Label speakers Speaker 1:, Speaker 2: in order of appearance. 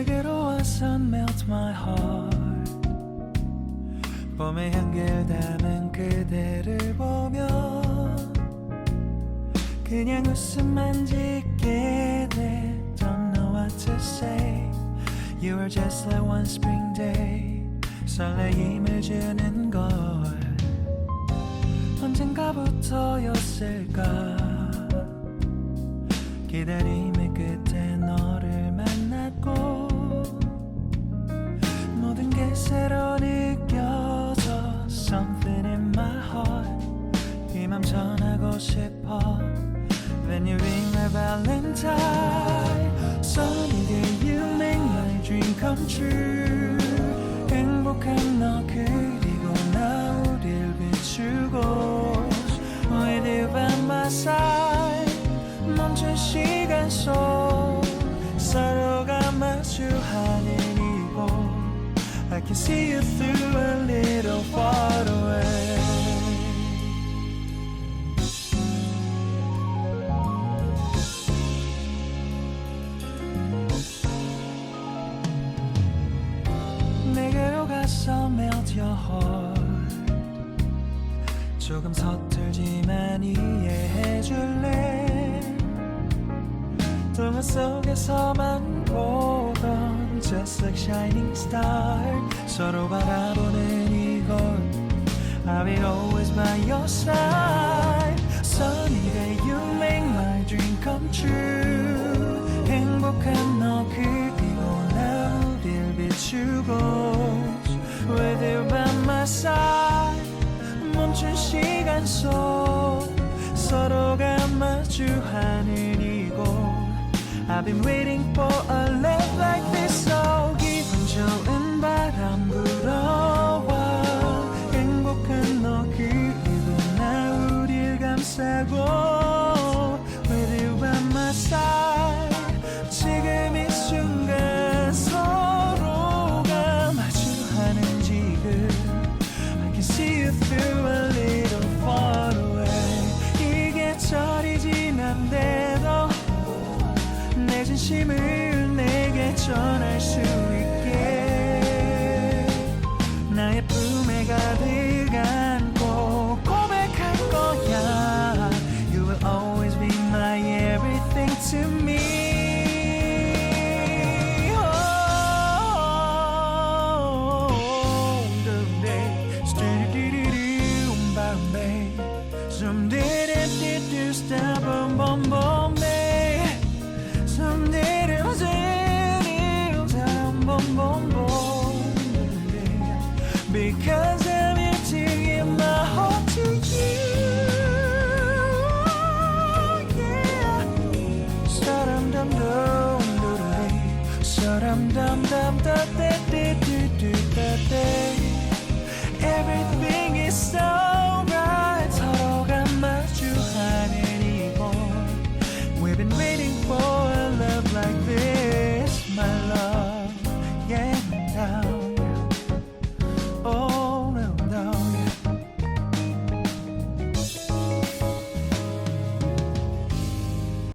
Speaker 1: 내게로 와서 melt my heart. 봄의 향기를 담은 그대를 보면 그냥 웃음만 짓게 돼. Don't know what to say. You are just like one spring day. 설레임을 주는 걸 언젠가부터였을까. 기다림의 끝에 너를 만났고 모든 게 새로 느껴져. Something in my heart. 이 맘 전하고 싶어. When you ring my valentine. Sunny day you make my dream come true. 행복한 너 그리고 나 우릴 비추고 With you by my side. 멈춘 시간 속 서로가 마주하는 이곳 I can see you through a little far away. 내게로 가서 melt your heart. 조금 서툴지만 이해해줄래. 동화 속에서만 보던 Just like shining star. 서로 바라보는 이곳 I'll be always by your side. Sunny day you make my dream come true. 행복한 너 그리고 나 우릴 비추고 With you by my side. 멈춘 시간 속 서로가 마주하는 이곳 I've been waiting for a love like this. So 기분 좋은 바람 불어와 행복한 너 그리고 나 우릴 감싸고 With you by my side. 지금 이 순간 서로가 마주하는 지금 I can see you through a little far away. 이 계절이 지난데도 내 진심을 내게 전할 수 있게 나의 품에 가득 안고 고백할 거야. You will always be my everything to me. Some did it, did you stop, boom, boom, boom.